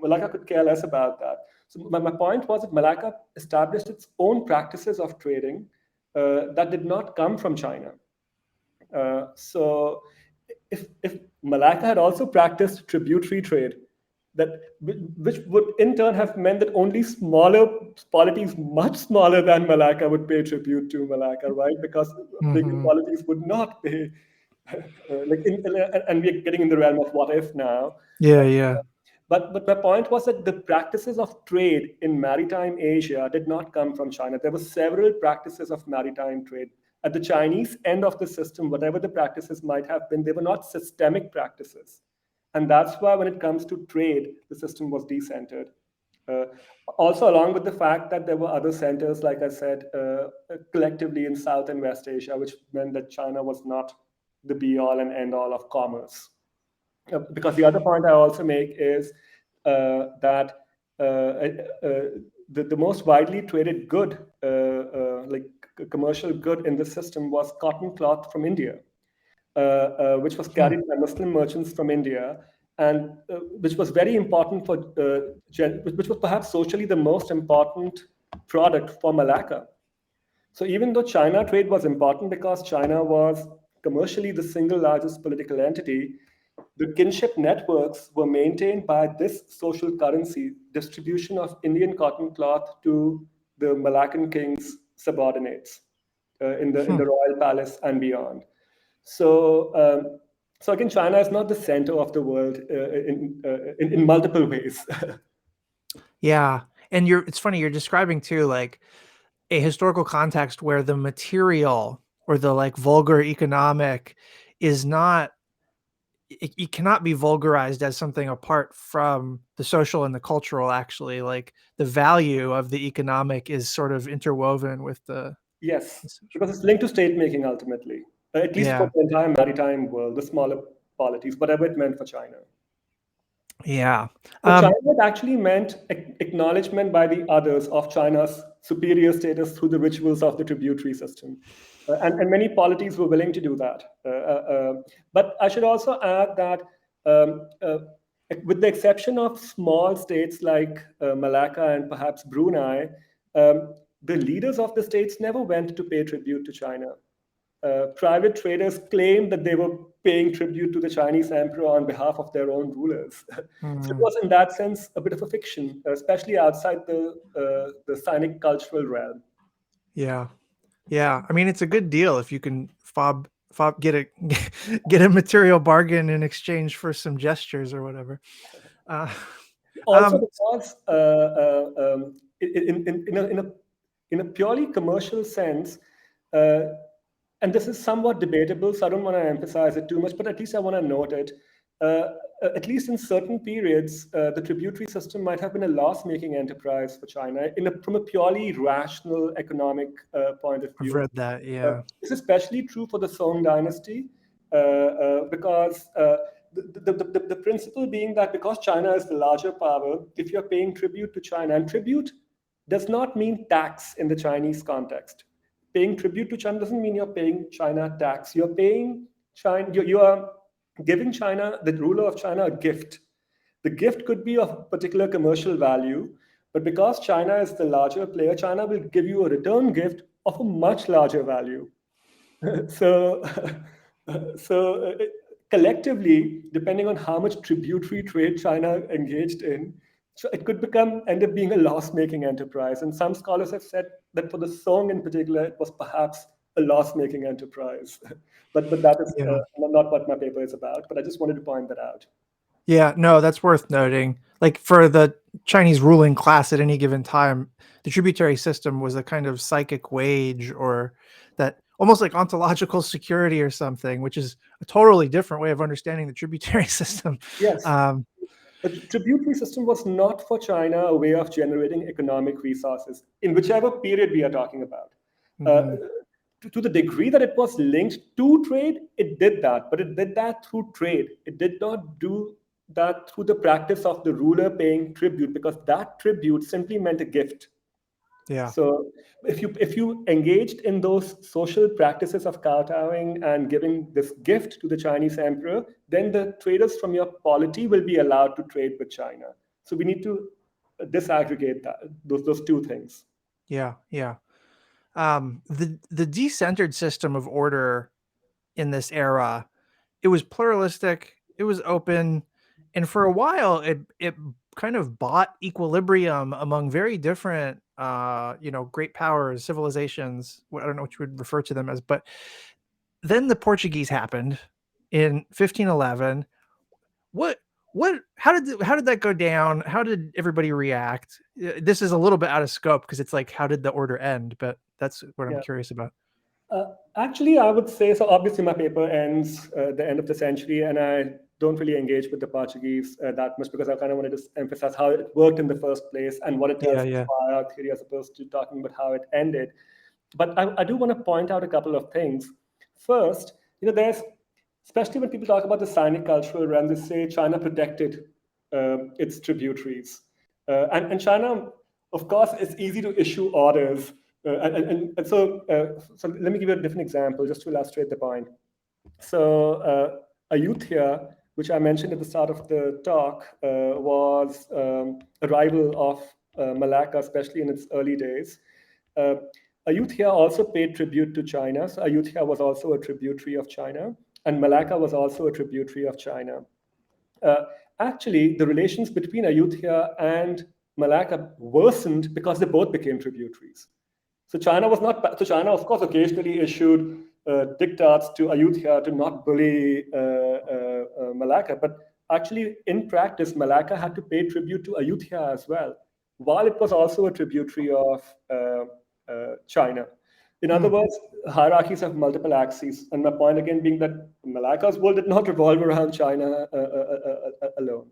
Malacca could care less about that. So my point was that Malacca established its own practices of trading that did not come from China. So if Malacca had also practiced tributary trade, that which would in turn have meant that only smaller polities, much smaller than Malacca, would pay tribute to Malacca, right? Because bigger Mhm. polities would not pay. And we're getting in the realm of what if now. Yeah, yeah. But my point was that the practices of trade in maritime Asia did not come from China. There were several practices of maritime trade. At the Chinese end of the system, whatever the practices might have been, they were not systemic practices. And that's why when it comes to trade, the system was decentered. Uh, Also, along with the fact that there were other centers, like I said, collectively in South and West Asia, which meant that China was not the be all and end all of commerce. Because the other point I also make is that the most widely traded good, like commercial good in the system, was cotton cloth from India, which was Hmm. carried by Muslim merchants from India, and which was very important for, which was perhaps socially the most important product for Malacca. So even though China trade was important because China was commercially the single largest political entity, the kinship networks were maintained by this social currency, distribution of Indian cotton cloth to the Malaccan kings subordinates in the Hmm. royal palace and beyond. So, so again, China is not the center of the world in multiple ways. Yeah. And it's funny, you're describing too, like a historical context where the material or the like vulgar economic is not, it cannot be vulgarized as something apart from the social and the cultural. Actually, like the value of the economic is sort of interwoven with Yes, the social. because it's linked to state making ultimately, at least for Yeah. the entire maritime world, the smaller polities, whatever it meant for China. Yeah. For China, um it actually meant acknowledgement by the others of China's superior status through the rituals of the tributary system. And many polities were willing to do that. But I should also add that, um, uh, with the exception of small states like Malacca and perhaps Brunei, the leaders of the states never went to pay tribute to China. Private traders claimed that they were paying tribute to the Chinese emperor on behalf of their own rulers. So it mm, was, in that sense, a bit of a fiction, especially outside the Sinic cultural realm. yeah. Yeah, I mean, it's a good deal if you can get a get a material bargain in exchange for some gestures or whatever. Uh, Also, um, because in a purely commercial sense, uh, and this is somewhat debatable, so I don't want to emphasize it too much, but at least I want to note it. Uh, at least in certain periods, the tributary system might have been a loss-making enterprise for China from a purely rational economic point of I've view. read that. Yeah. This is especially true for the Song dynasty, because the principle being that because China is the larger power, if you're paying tribute to China, and tribute does not mean tax in the Chinese context. Paying tribute to China doesn't mean you're paying China tax. You're paying China, you are giving China, the ruler of China, a gift. The gift could be of particular commercial value, but because China is the larger player, China will give you a return gift of a much larger value. So, so collectively, depending on how much tributary trade China engaged in, so it could end up being a loss-making enterprise. And some scholars have said that for the Song in particular, it was perhaps a loss-making enterprise. But that is Yeah. not what my paper is about. But I just wanted to point that out. Yeah, no, that's worth noting. Like for the Chinese ruling class at any given time, the tributary system was a kind of psychic wage, or that almost like ontological security or something, which is a totally different way of understanding the tributary system. Yes, Um, the tributary system was not for China a way of generating economic resources in whichever period we are talking about. Uh, mhm, to the degree that it was linked to trade, it did that, but it did that through trade. It did not do that through the practice of the ruler paying tribute, because that tribute simply meant a gift. yeah. So if you engaged in those social practices of kowtowing and giving this gift to the Chinese emperor, then the traders from your polity will be allowed to trade with China. So we need to disaggregate those two things. Yeah, yeah. The decentered system of order in this era, it was pluralistic, it was open, and for a while it kind of bought equilibrium among very different great powers, civilizations. I don't know what you would refer to them as, but then the Portuguese happened in 1511. What how did that go down? How did everybody react? This is a little bit out of scope because it's like how did the order end, but that's what I'm Yeah. curious about. Actually, I would say so. Obviously, my paper ends the end of the century, and I don't really engage with the Portuguese that much because I kind of wanted to emphasize how it worked in the first place and what it tells Yeah, us yeah. about our theory, as opposed to talking about how it ended. But I do want to point out a couple of things. First, there's, especially when people talk about the Sinic cultural realm, they say China protected its tributaries. And China, of course, it's easy to issue orders. So let me give you a different example just to illustrate the point. So Ayutthaya, which I mentioned at the start of the talk, was a rival of Malacca, especially in its early days. Uh, Ayutthaya also paid tribute to China. So Ayutthaya was also a tributary of China, and Malacca was also a tributary of China. Uh, Actually, the relations between Ayutthaya and Malacca worsened because they both became tributaries. So China was not. So China, of course, occasionally issued diktats to Ayutthaya to not bully Malacca, but actually, in practice, Malacca had to pay tribute to Ayutthaya as well, while it was also a tributary of China. In other Hmm. words, hierarchies have multiple axes, and my point again being that Malacca's world did not revolve around China alone.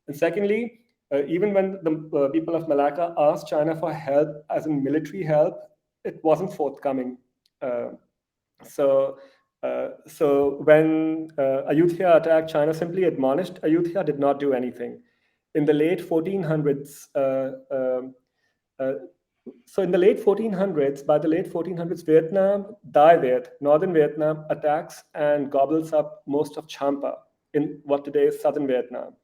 And secondly, even when the people of Malacca asked China for help, as in military help, it wasn't forthcoming. Uh, so when Ayutthaya attacked, China simply admonished. Ayutthaya did not do anything. In the late 1400s, uh, so in the late 1400s, by the late 1400s, Vietnam, Dai Viet, northern Vietnam, attacks and gobbles up most of Champa in what today is southern Vietnam.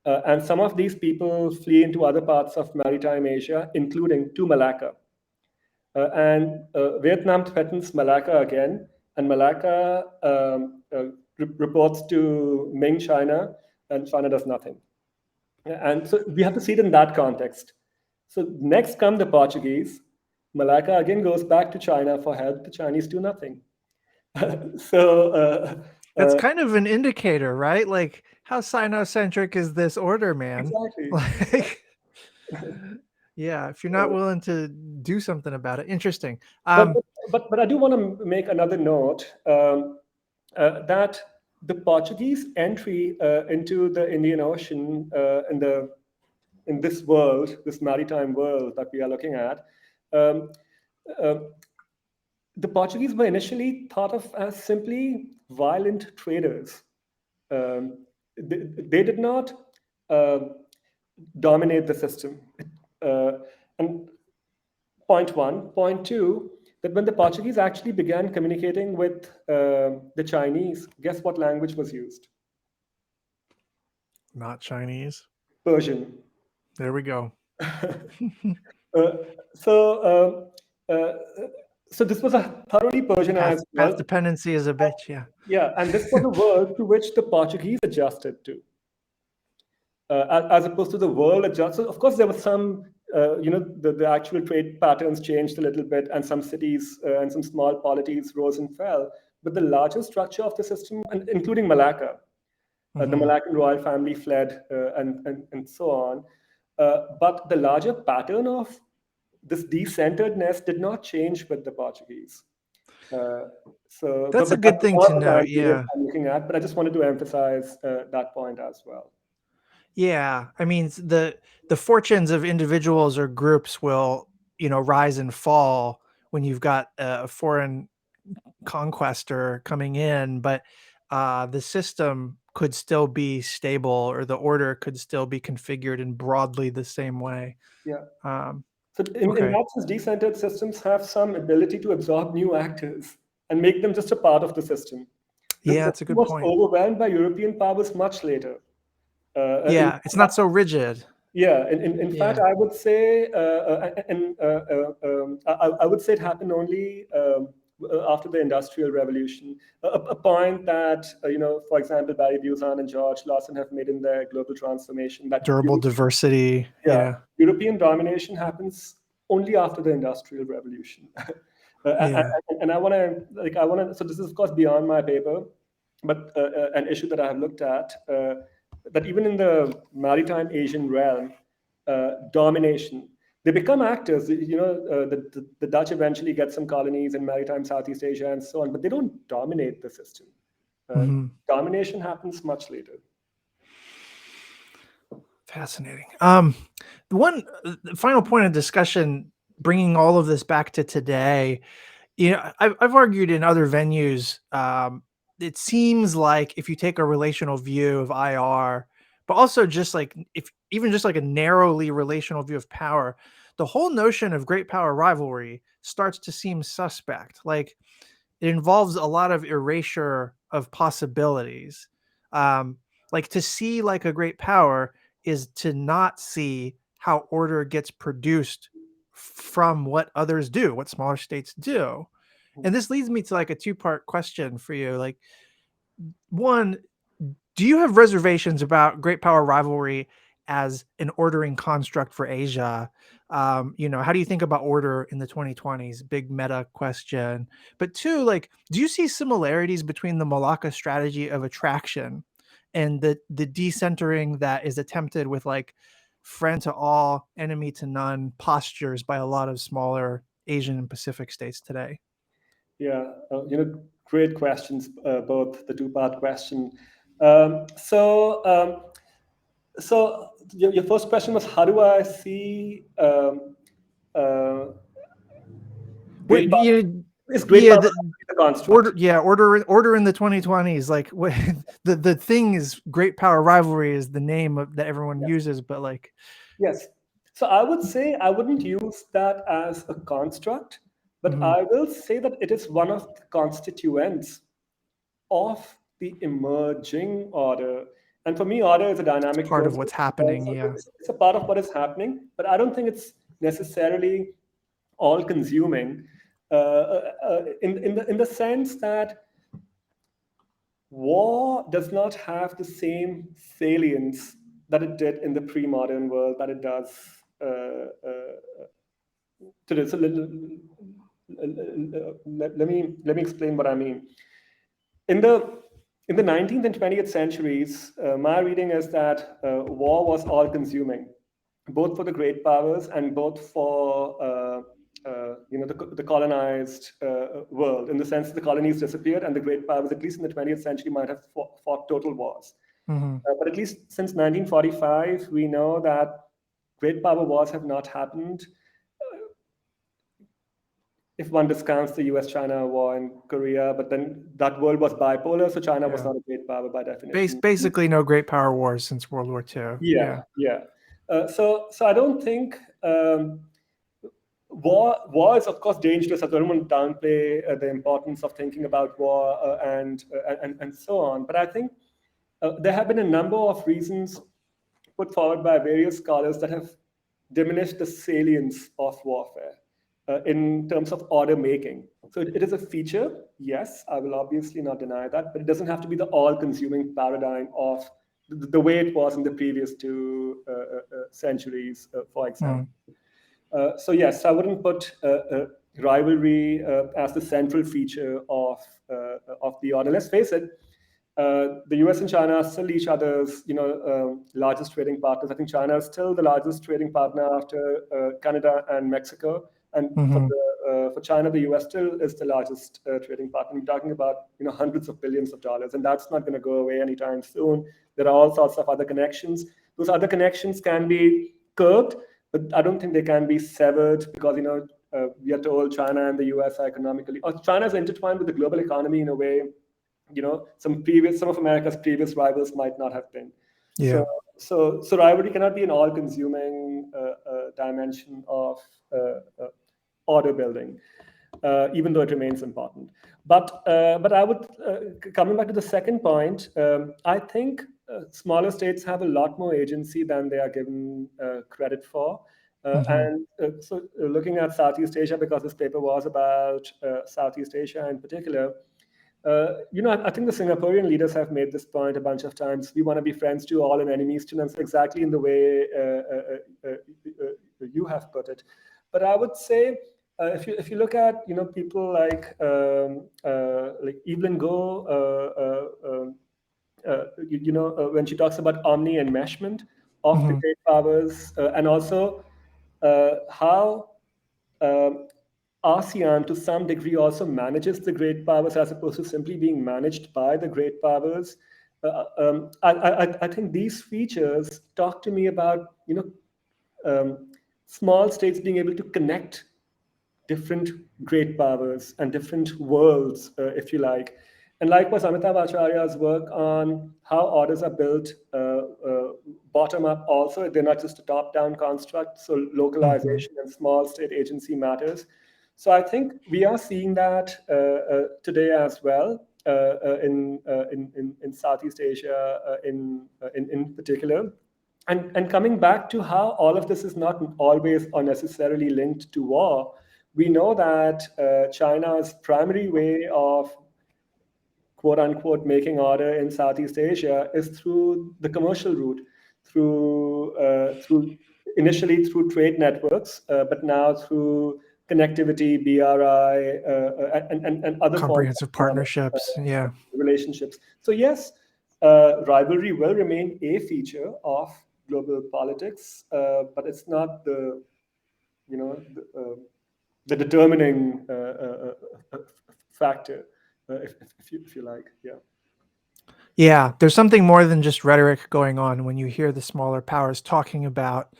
And some of these people flee into other parts of maritime Asia, including to Malacca. And Vietnam threatens Malacca again, and Malacca reports to Ming China, and China does nothing. And so we have to see it in that context. So next come the Portuguese. Malacca again goes back to China for help. The Chinese do nothing. so That's kind of an indicator, right? Like, how Sino-centric is this order, man? exactly. Like, yeah, if you're not willing to do something about it, interesting. But but I do want to make another note that the Portuguese entry into the Indian Ocean in this world, this maritime world that we are looking at, um, uh, the Portuguese were initially thought of as simply violent traders. They did not uh, dominate the system. Uh, and point one. Point two, that when the Portuguese actually began communicating with the Chinese, guess what language was used? Not Chinese. Persian. There we go. Uh, so, so this was a thoroughly Path Persianized path world. dependency is a bitch. Yeah. Yeah, and this was a world to which the Portuguese adjusted to. As opposed to the world adjusted. Of course, there was some, the actual trade patterns changed a little bit, and some cities and some small polities rose and fell. But the larger structure of the system, and including Malacca, the Mm-hmm. Malaccan royal family fled, and so on. But the larger pattern of this decenteredness did not change with the Portuguese. Uh, That's a but good that's thing more to of a time note. period Yeah. I'm looking at. But I just wanted to emphasize that point as well. Yeah. I mean, the fortunes of individuals or groups will, rise and fall when you've got a foreign conquestor coming in, but the system could still be stable, or the order could still be configured in broadly the same way. Yeah. Um, So in okay. that sense, decentered systems have some ability to absorb new actors and make them just a part of the system. The Yeah, that's a system good was point. overwhelmed by European powers much later. In Yeah, it's not so rigid. Yeah, in fact, Yeah. I would say, I would say it happened only after the Industrial Revolution. A point that, for example, Barry Busan and George Lawson have made in their Global Transformation, that Durable diversity. yeah, Yeah. European domination happens only after the Industrial Revolution. Yeah. And so this is, of course, beyond my paper, but an issue that I have looked at, that even in the maritime Asian realm, domination, they become actors. The Dutch eventually get some colonies in maritime Southeast Asia and so on, but they don't dominate the system. Hmm. Domination happens much later. Fascinating. The one the final point of discussion, bringing all of this back to today, I've argued in other venues. It seems like if you take a relational view of IR, but also just like if even just like a narrowly relational view of power, the whole notion of great power rivalry starts to seem suspect. Like, it involves a lot of erasure of possibilities. Um, like, to see like a great power is to not see how order gets produced from what others do, what smaller states do. And this leads me to like a two-part question for you. Like, one, do you have reservations about great power rivalry as an ordering construct for Asia. How do you think about order in the 2020s? Big meta question. But two, like, do you see similarities between the Malacca strategy of attraction and the decentering that is attempted with like friend to all, enemy to none postures by a lot of smaller Asian and Pacific states today? Yeah, great questions, both the two-part question. Um, so, um, your first question was, how do I see uh, great What, power? you Is great yeah, power the a construct? order in the 2020s. Like what, the thing is great power rivalry is the name that everyone Yes. uses, but like, Yes. So I would say I wouldn't use that as a construct, but mhm, I will say that it is one of the constituents of the emerging order. And for me, order is a it's dynamic part of process. what's happening. So Yeah. it's a part of what is happening, but I don't think it's necessarily all consuming in the sense that war does not have the same salience that it did in the pre-modern world that it does today. So let me explain what I mean. In the 19th and 20th centuries, my reading is that war was all-consuming, both for the great powers and both for the colonized world. In the sense that the colonies disappeared and the great powers, at least in the 20th century, might have fought total wars. Hmm. But at least since 1945, we know that great power wars have not happened if one discounts the US-China war in Korea, but then that world was bipolar, so China was Yeah. not a great power by definition. Basically, no great power wars since World War II. Yeah, Yeah. yeah. So I don't think war is of course dangerous. I don't want to downplay the importance of thinking about war and so on. But I think there have been a number of reasons put forward by various scholars that have diminished the salience of warfare in terms of order making. So it is a feature, yes, I will obviously not deny that, but it doesn't have to be the all-consuming paradigm of the way it was in the previous two centuries, for example. Mm. So yes, I wouldn't put rivalry as the central feature of the order. Let's face it, the US and China are still each other's, largest trading partners. I think China is still the largest trading partner after Canada and Mexico. And Hmm. for China, the US still is the largest trading partner. We're talking about hundreds of billions of dollars, and that's not going to go away anytime soon. There are all sorts of other connections. Those other connections can be curbed, but I don't think they can be severed because we are told China and the US are economically, or China is intertwined with the global economy in a way some of America's previous rivals might not have been. Yeah. So rivalry cannot be an all-consuming dimension of order building, even though it remains important. But I would coming back to the second point. I think smaller states have a lot more agency than they are given credit for. Hmm. And looking at Southeast Asia, because this paper was about Southeast Asia in particular, I think the Singaporean leaders have made this point a bunch of times. We want to be friends to all and enemies to none. So exactly in the way you have put it. But I would say, if you look at people like Evelyn Goh, when she talks about omni enmeshment of the Hmm. great powers, and also how um, ASEAN, to some degree, also manages the great powers as opposed to simply being managed by the great powers. I think these features talk to me about small states being able to connect different great powers and different worlds, if you like. And likewise, Amitabh Acharya's work on how orders are built bottom up also. They're not just a top down construct. So Hmm. localization and small state agency matters. So I think we are seeing that today as well in Southeast Asia in particular. And coming back to how all of this is not always or necessarily linked to war, we know that China's primary way of quote unquote making order in Southeast Asia is through the commercial route. through initially through trade networks, but now through connectivity, BRI, and other forms of Comprehensive economic partnerships. Yeah. relationships. So yes, rivalry will remain a feature of global politics, but it's not the you know the determining factor, if you like. Yeah. Yeah, there's something more than just rhetoric going on when you hear the smaller powers talking about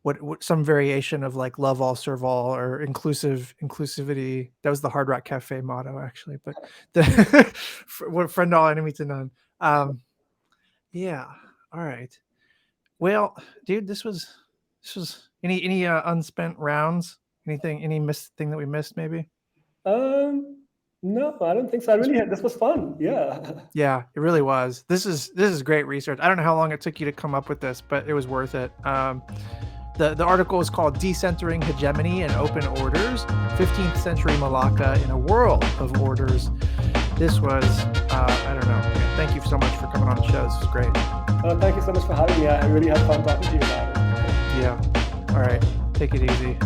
what some variation of like love all serve all or inclusivity. That was the Hard Rock Cafe motto actually, but the friend all enemy to none. Yeah. All right. Well, dude, this was any unspent rounds? Any missed thing that we missed maybe? Um, no, I don't think so. I really had, this was fun. Yeah. Yeah, it really was. This is great research. I don't know how long it took you to come up with this, but it was worth it. The article is called "Decentering Hegemony and Open Orders: 15th Century Malacca in a World of Orders." This was I don't know. Thank you so much for coming on the show. This was great. Thank you so much for having me. I really had fun talking to you about it. Yeah. All right. Take it easy.